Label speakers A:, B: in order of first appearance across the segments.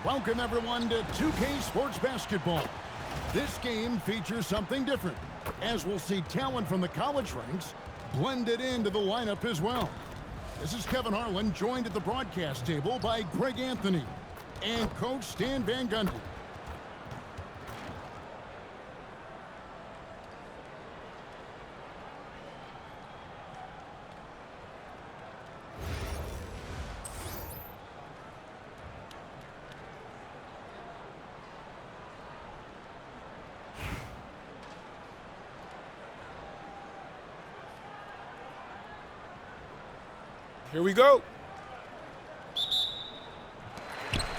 A: Welcome, everyone, to 2K Sports Basketball. This game features something different, as we'll see talent from the college ranks blended into the lineup as well. This is Kevin Harlan, joined at the broadcast table by Greg Anthony and Coach Stan Van Gundy.
B: Here we go.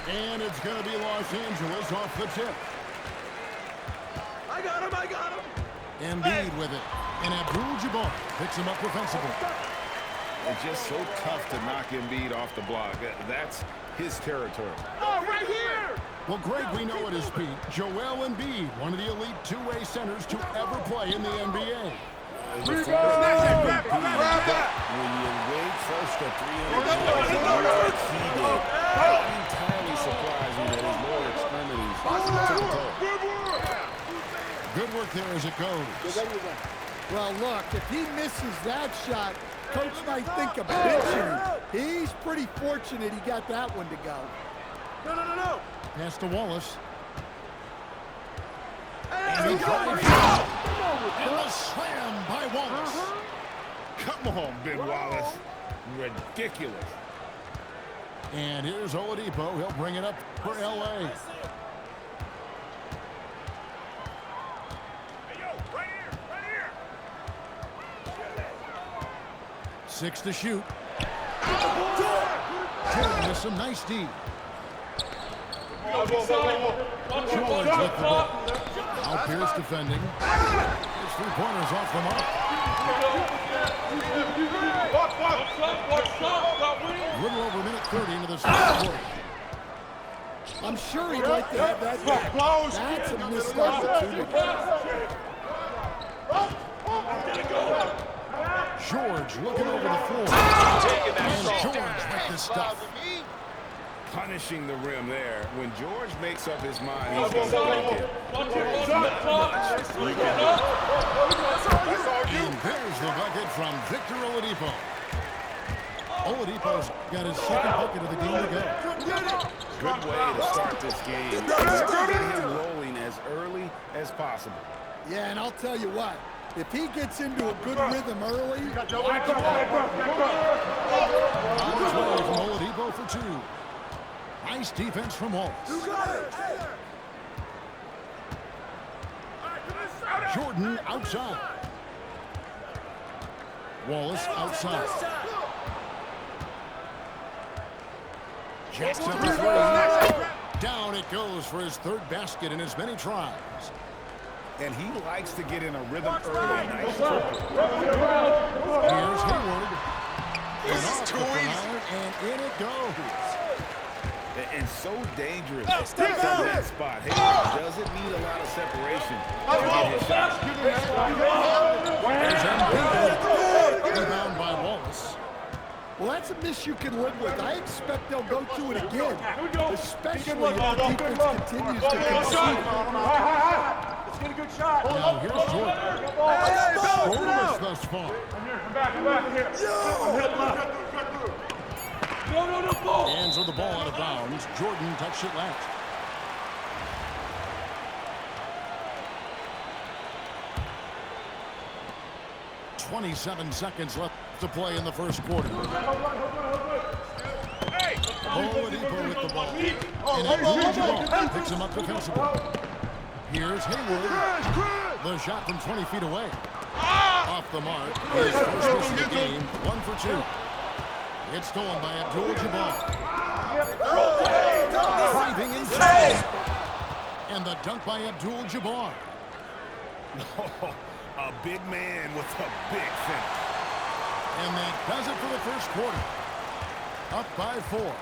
A: And it's going to be Los Angeles off the tip.
C: I got him!
A: Embiid with it. And Abdul-Jabbar picks him up defensively.
B: It's just so tough to knock Embiid off the block. That's his territory.
C: Oh, right here!
A: Well, Greg, we know at his feet, Joel Embiid, one of the elite two-way centers to ever play in the NBA.
B: When you wait first at 300 yards, he did. I'm entirely surprising that his lower extremities took a toll.
A: Good work there as it goes.
D: Well, look, if he misses that shot, Coach might think of benching him. He's pretty fortunate he got that one to go.
C: No.
A: Pass to Wallace.
C: Hey,
A: And a slam by Wallace.
B: Come on, Ben Wallace. Ridiculous.
A: And here's Oladipo. He'll bring it up for L.A. Six to shoot. Jordan with some nice D. George with the ball. Now Pierce defending. His three-pointers off the mark. A little over a minute 30 into the second quarter.
D: I'm sure he'd like to have that back. That's a missed opportunity.
A: George looking over the floor. And George with the stuff.
B: Punishing the rim there. When George makes up his mind, he's going to break it. There's not much.
A: And there's the bucket from Victor Oladipo. Oladipo's got his second bucket of the game to go.
B: Good way to start this game. Get him rolling as early as possible.
D: Yeah, and I'll tell you what, if he gets into a good rhythm early,
A: On his way from Oladipo for two. Nice defense from Wallace. Jordan outside. Wallace outside. Jackson for three. Down it goes for his third basket in as many tries.
B: And he likes to get in a rhythm early. Nice triple.
A: Here's Hayward. And off the foul, and in it goes.
B: And so dangerous from that spot. Hayward doesn't need a lot of separation to get his shot.
A: There's Embiid. Rebound by Wallace.
D: well, that's a miss you can live with. I expect they'll go to it again, especially if the defense continues to concede.
C: Let's get a good shot.
A: Now here's Jordan. Scoreless thus far. Hands with the ball out of bounds. Jordan touched it last. .27 seconds left to play in the first quarter. Oladipo with the ball. And Abdul-Jabbar picks him up defensively. Here's Hayward. The shot from 20 feet away. Off the mark. His first miss of the game. 1 for 2. It's stolen by Abdul-Jabbar. Driving inside. And the dunk by Abdul-Jabbar.
B: A big man with a big finish.
A: And that does it for the first quarter. Up by 4.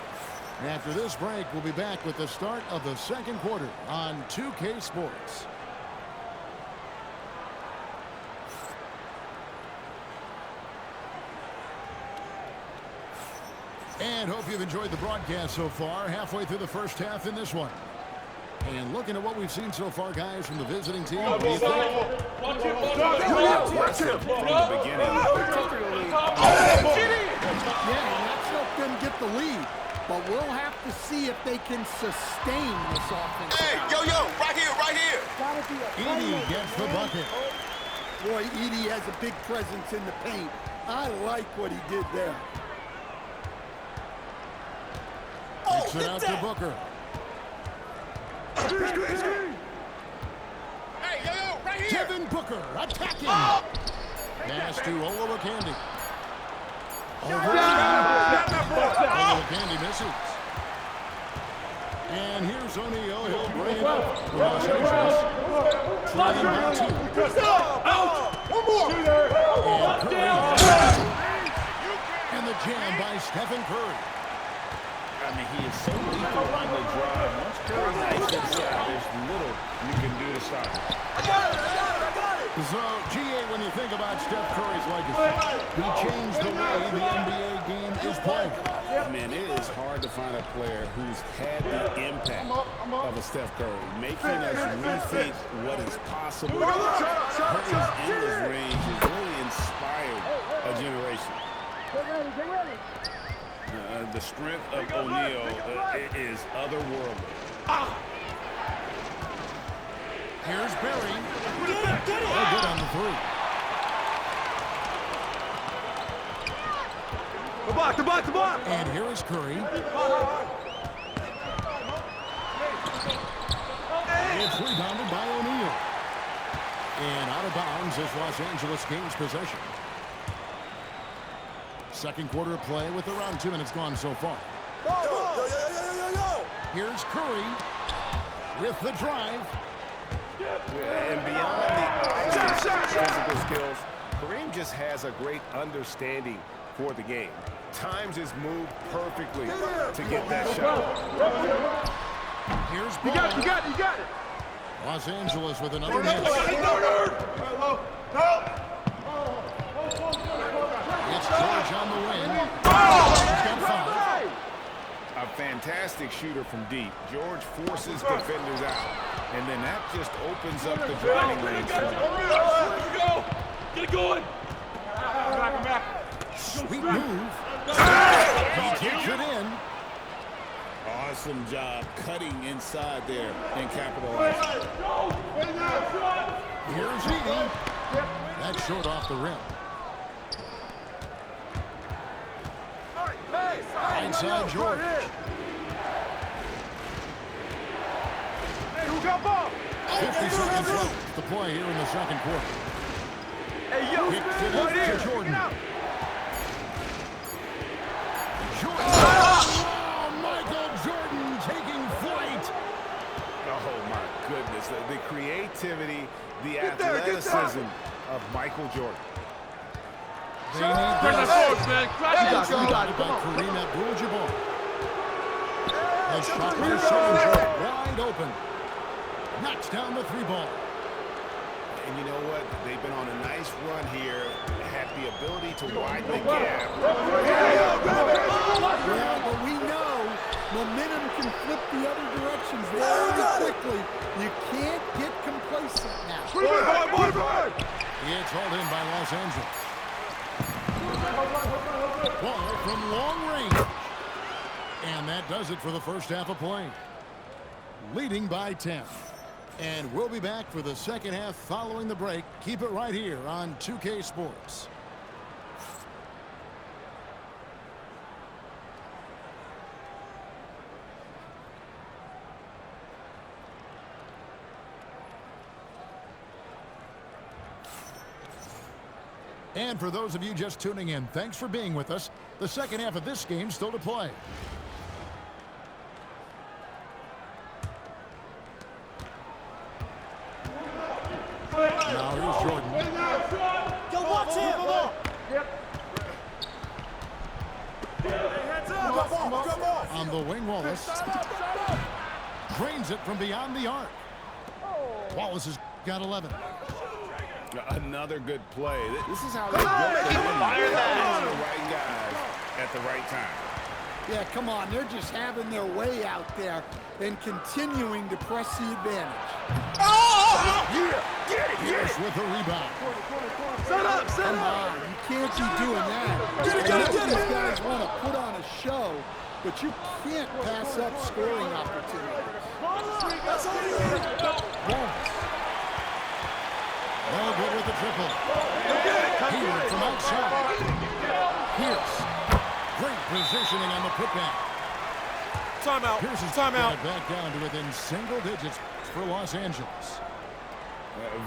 A: After this break, we'll be back with the start of the second quarter on 2K Sports. And hope you've enjoyed the broadcast so far. Halfway through the first half in this one. And looking at what we've seen so far, guys, from the visiting team, what do you think?
B: Watch him from the beginning, particularly.
D: Yeah, let's help them get the lead. But we'll have to see if they can sustain this offense.
E: Hey, yo, right here, right here.
A: Edey gets the bucket.
D: Boy, Edey has a big presence in the paint. I like what he did there.
A: Kicks it out to Booker.
E: Hey, yo, right here.
A: Devin Booker attacking. Pass to Olowokandi. Olowokandi misses. And here's O'Neal. He'll bring it up. Los Angeles. Trying by two.
C: One more.
A: And the jam by Stephen Curry.
B: I mean, he is so lethal on the drive. Once Curry gets inside, there's little you can do to stop him.
A: So, GA, when you think about Steph Curry's legacy, he changed the way the NBA game is played.
B: Man, it is hard to find a player who's had the impact of a Steph Curry, making us rethink what is possible. Curry's endless range has really inspired a generation. The strength of O'Neal is otherworldly.
A: Here's Barry. Oh, good on the three.
C: The block.
A: And here is Curry. It's rebounded by O'Neal. And out of bounds as Los Angeles gains possession. Second quarter of play with around 2 minutes gone so far. Here's Curry with the drive.
B: And beyond the physical skills, Kareem just has a great understanding for the game. Times his move perfectly to get that shot.
A: Here's
C: You
A: Ball.
C: got it.
A: Los Angeles with another miss. It's George on the wing. He's got 5.
B: A fantastic shooter from deep. George forces defenders out, and then that just opens up the driving range for him.
C: Get it going.
A: Sweet move. He takes it in.
B: Awesome job cutting inside there and capitalizing.
A: Here's Edey. That's short off the rim. Inside George.
C: Hey, who got ball?
A: 50 seconds left to play here in the second quarter.
C: Hey, yo,
A: Kicks it out
C: right here.
A: to Jordan.
C: Get out.
A: Jordan. Oh, Michael Jordan taking flight.
B: Oh, my goodness. The creativity, the
C: Get there, get
B: athleticism of Michael Jordan.
A: They need
C: Where's
A: this.
C: the force, man?
A: It's guarded by Kareem Abdul-Jabbar. The shot by Schillinger wide open. Knocks down the 3 ball.
B: And you know what? They've been on a nice run here. Had the ability to widen the gap.
D: Yeah, but we know momentum can flip the other directions very quickly. You can't get complacent now.
A: It's hauled in by Los Angeles. Ball from long range. And that does it for the first half of play. Leading by 10. And we'll be back for the second half following the break. Keep it right here on 2K Sports. And for those of you just tuning in, thanks for being with us. The second half of this game still to play. Now here's Jordan.
C: Go watch him. Yep. Heads up.
A: On the wing, Wallace. Drains it from beyond the arc. Wallace has got 11.
B: Another good play. This is how they work the right guys at the right time.
D: Yeah, come on. They're just having their way out there and continuing to press the advantage.
A: Pierce with the rebound.
C: Set up, set
D: Come
C: up.
D: on, you can't be doing that. I know these guys want to put on a show, but you can't pass up scoring opportunities.
A: No good with the triple. Hayward from outside. Pierce. Great positioning on the putback.
C: Timeout.
A: Pierce has got it back down to within single digits for Los Angeles.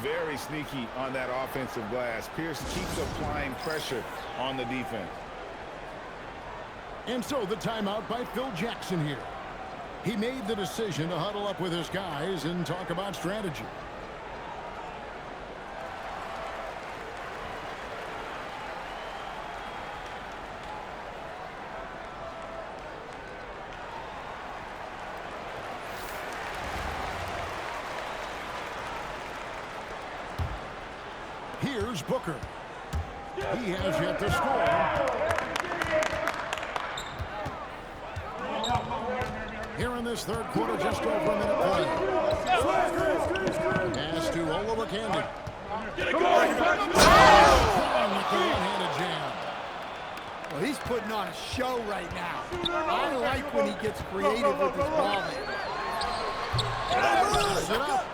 B: Very sneaky on that offensive glass. Pierce keeps applying pressure on the defense.
A: And so the timeout by Phil Jackson here. He made the decision to huddle up with his guys and talk about strategy. Here's Booker. He has yet to score. Here in this third quarter, just over a minute play. Pass to Olowokandi. With the one-handed jam.
D: Well, he's putting on a show right now. I like when he gets creative with his ball.
A: Puts it up.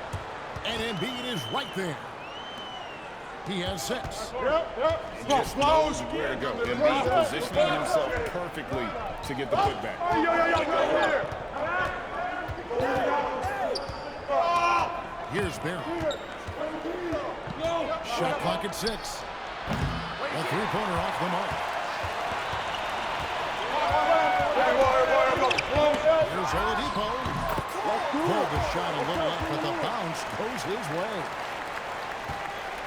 A: And Embiid is right there. He has 6.
B: Just knows where to go. Embiid positioning himself perfectly to get the putback.
A: Here's Barry. Shot clock at 6. A three-pointer off the mark. Here's Oladipo. Pulled the shot a little up, but the bounce goes his way.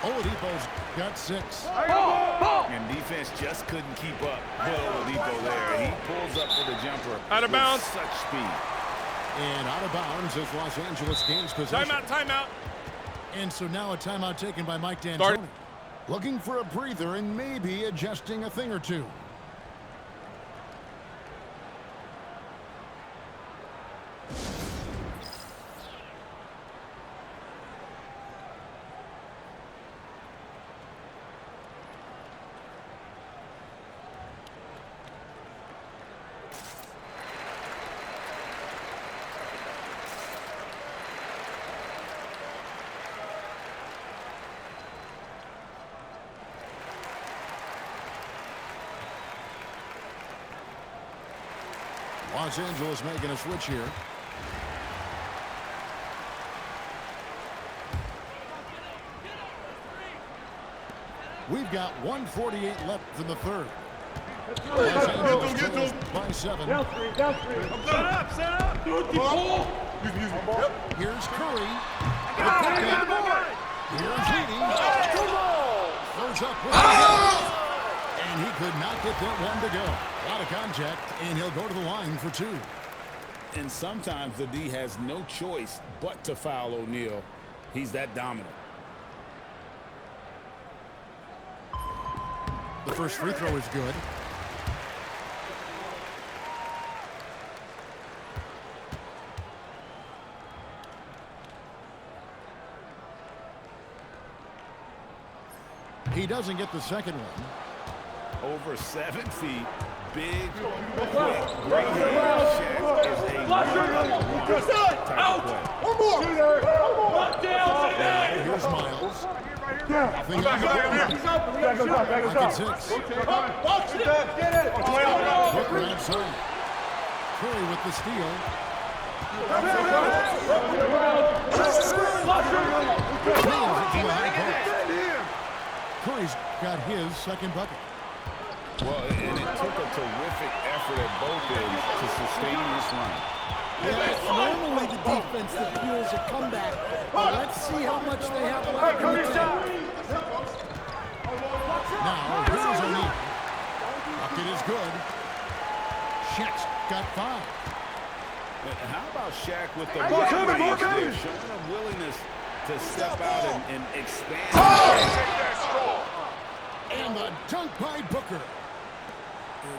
A: Oladipo's got 6.
B: And defense just couldn't keep up with Oladipo there. He pulls up for the jumper.
C: Out of bounds.
B: With such speed.
A: And out of bounds as Los Angeles gains possession.
C: Timeout.
A: And so now a timeout taken by Mike D'Antoni. Looking for a breather and maybe adjusting a thing or two. Los Angeles making a switch here. We've got 1:48 left in the third. Los Angeles trails by 7.
C: Set up.
A: Here's Curry. Here's Heaney. Goes up with and he could not get that one to go. A lot of contact, and he'll go to the line for 2.
B: And sometimes the D has no choice but to foul O'Neal. He's that dominant.
A: The first free throw is good. He doesn't get the second one.
B: Over 7 feet, big, quick, great hand. Shaq is a type of player.
A: Here's Miles. Nothing on the board. Back at 6. Booker outside. Curry with the steal. Nails it to the high post. Curry's got his second bucket.
B: Well, and it took a terrific effort at both ends to sustain this run.
D: Yeah, it's normally the defense that fuels a comeback. But let's see how much they have left in the tank.
A: Now, here's O'Neal. Bucket is good. Shaq's got 5.
B: But how about Shaq with the mid-range there, showing a willingness to step out and expand.
A: And the dunk by Booker.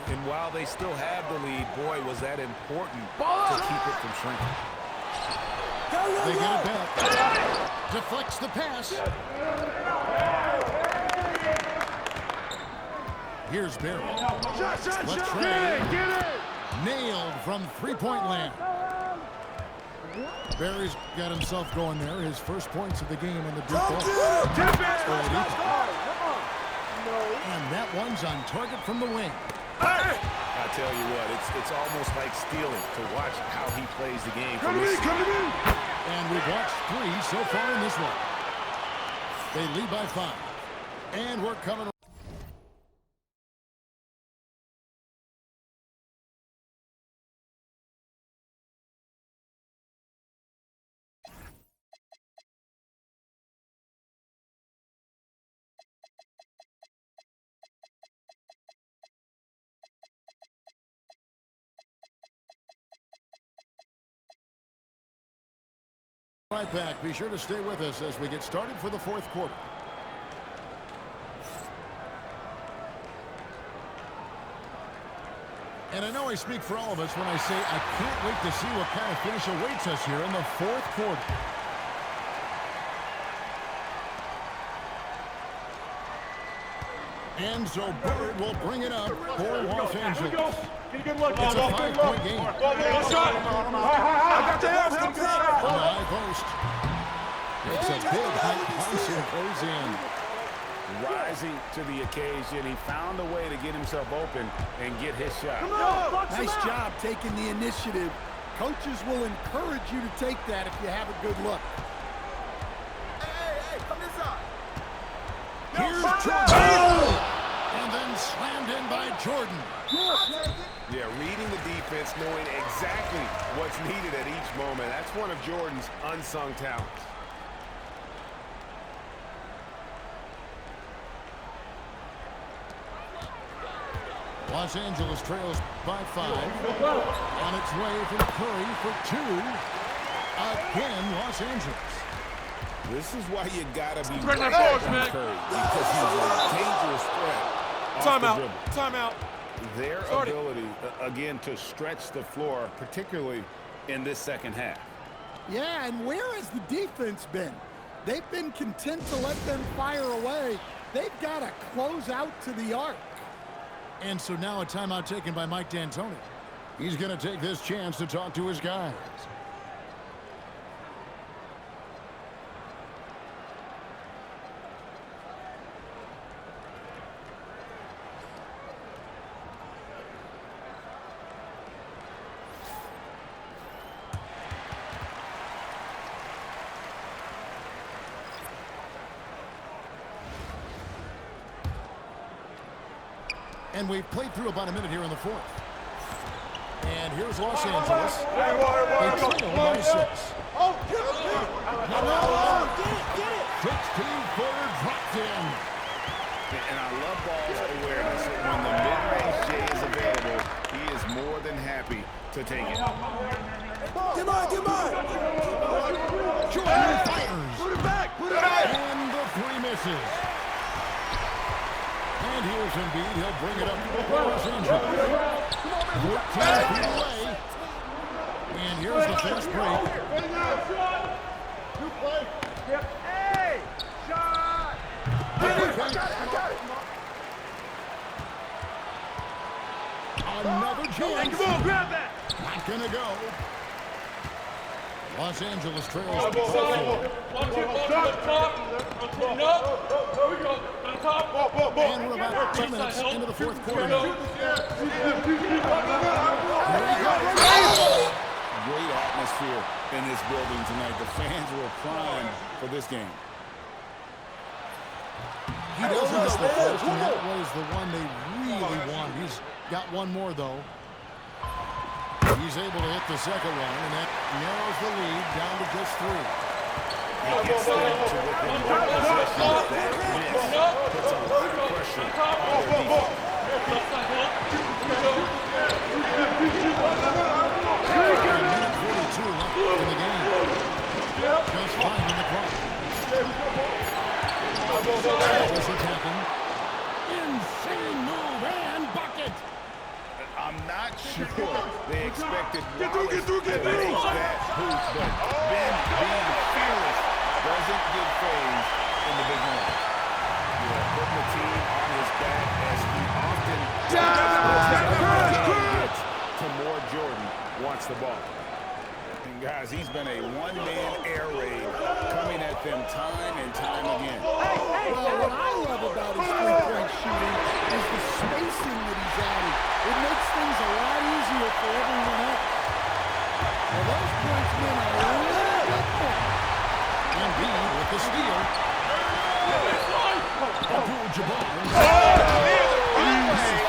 B: And while they still have the lead, boy, was that important to keep it from shrinking.
A: They get it back. Deflects the pass. Here's Barry. Get it! Nailed from three-point land. Barry's got himself going there. His first points of the game in the Duke ball. And that one's on target from the wing.
B: I tell you what, it's almost like stealing to watch how he plays the game.
A: And we've watched 3 so far in this one. They lead by 5. And we're coming. Right back. Be sure to stay with us as we get started for the fourth quarter. And I know I speak for all of us when I say I can't wait to see what kind of finish awaits us here in the fourth quarter. And so Bird will bring it up for Los Angeles. It's a 5-point game. On the high post. It's a big height punch and goes in.
B: Rising to the occasion, he found a way to get himself open and get his shot.
D: Nice job taking the initiative. Coaches will encourage you to take that if you have a good look.
E: Hey, come inside.
A: Here's Jordan. And then slammed in by Jordan.
B: Yeah, reading the defense, knowing exactly what's needed at each moment. That's one of Jordan's unsung talents.
A: Los Angeles trails by 5. On its way from Curry for 2. Again, Los Angeles.
B: This is why you gotta be ready on Curry, because he's a dangerous threat.
C: Timeout.
B: Their ability, again, to stretch the floor, particularly in this second half.
D: Yeah, and where has the defense been? They've been content to let them fire away. They've got to close out to the arc.
A: And so now a timeout taken by Mike D'Antoni. He's going to take this chance to talk to his guys. And we've played through about a minute here in the fourth. And here's Los Angeles. They trail by 6. 16-footer dropped in.
B: And I love ball's awareness. When the mid-range J is available, he is more than happy to take it.
E: Come on.
A: Jordan fires.
E: Put it back.
A: And the 3 misses. And here's Embiid. He'll bring it up for Los Angeles. 14 feet away. And here's the fast break.
C: Hey! Shot!
E: I got it.
A: Another chance.
C: Come on, grab that!
A: Not gonna go. Los Angeles trails.
C: One, two,
A: And we're about 2 minutes into the fourth quarter.
B: Great atmosphere in this building tonight. The fans were primed for this game.
A: He doesn't miss the first, and that was the one they really want. He's got one more, though. He's able to hit the second one, and that narrows the lead down to just 3.
B: He gets them to within 1 possession. That miss puts a lot of pressure on their defense.
A: 42 left in the game. Just 5 in the clock. That was attacking. Insane move and bucket.
B: They expected Wallace to make that hoop, but Ben being fearless doesn't get phased in the big moment. Putting the team on his back as he often gets to more. Jordan wants the ball. And guys, he's been a one-man air raid coming at them time and time again.
D: Well, what I love about his three-point shooting is the spacing that he's adding. It makes things a lot easier for everyone else. Well, those points mean a little bit more.
A: Embiid with the steal. Abdul-Jabbar.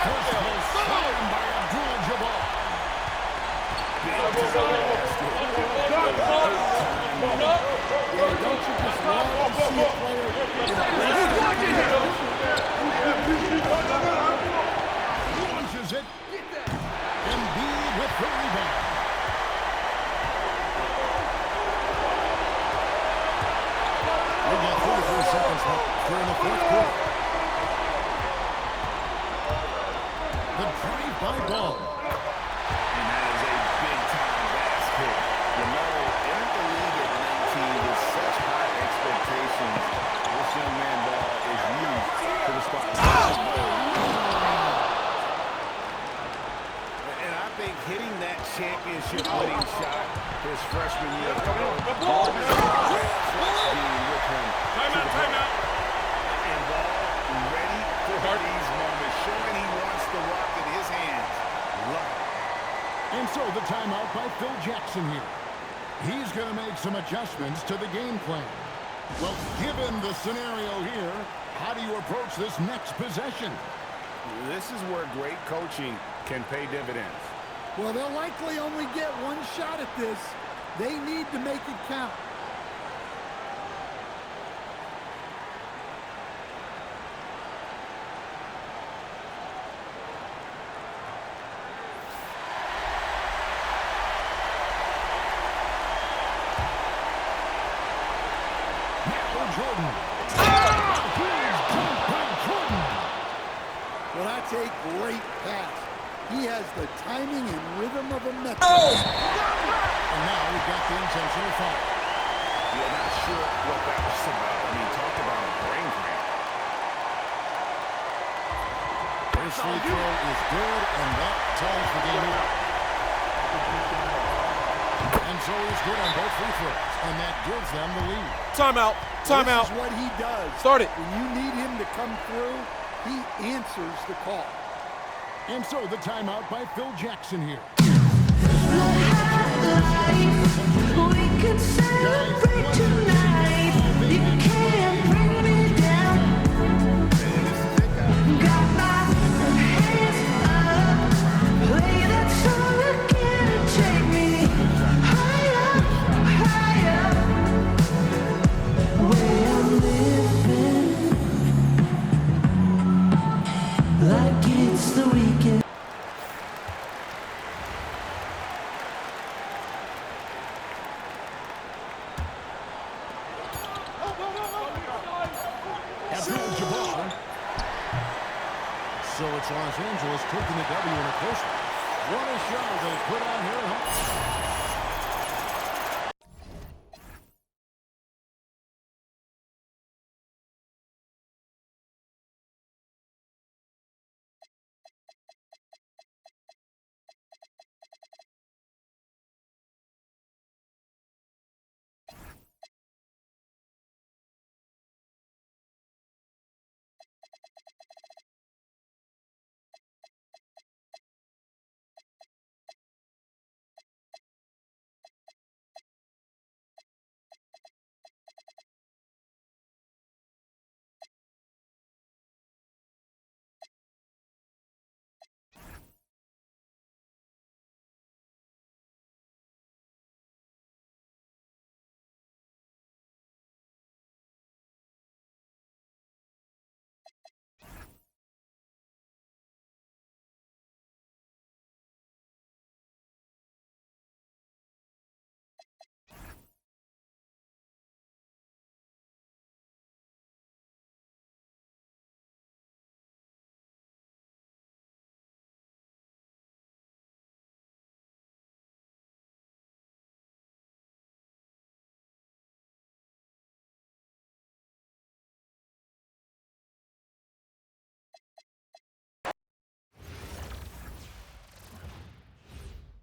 A: First goal slammed by Abdul-Jabbar.
D: Don't you just love to see a player
A: Launches it. Embiid with the rebound. We've got 44 seconds left here in the fourth quarter. The drive-by ball.
B: And that is a big-time basket. You know, in the league at 19 with such high expectations, this young man ball is used to the spot. And I think hitting that championship-winning shot his freshman year,
C: Timeout.
B: and ball ready for these moments, showing he wants the rock in his hands. Love it.
A: And so the timeout by Phil Jackson here. He's going to make some adjustments to the game plan. Well, given the scenario here, how do you approach this next possession?
B: This is where great coaching can pay dividends.
D: Well, they'll likely only get one shot at this. They need to make it count.
A: Jordan. Huge dunk by Jordan.
D: Well, that's a great pass. He has the timing and rhythm of a Metro.
A: And now we've got the intentional foul.
B: You're not sure what that was about. I mean, talk about a brain cramp.
A: This free throw is good, and that ties the game up. And so he's good on both free throws, and that gives them the lead.
C: Timeout.
D: This is what he does.
C: Start it.
D: When you need him to come through, he answers the call.
A: And so the timeout by Phil Jackson here.
F: We could celebrate tonight. You can't bring me down. Got my hands up. Play that song again and take me higher, higher. Where I'm living like it's the weekend.
A: Abdul-Jabbar. So it's Los Angeles taking the W in a close one. What a show they put on here at home.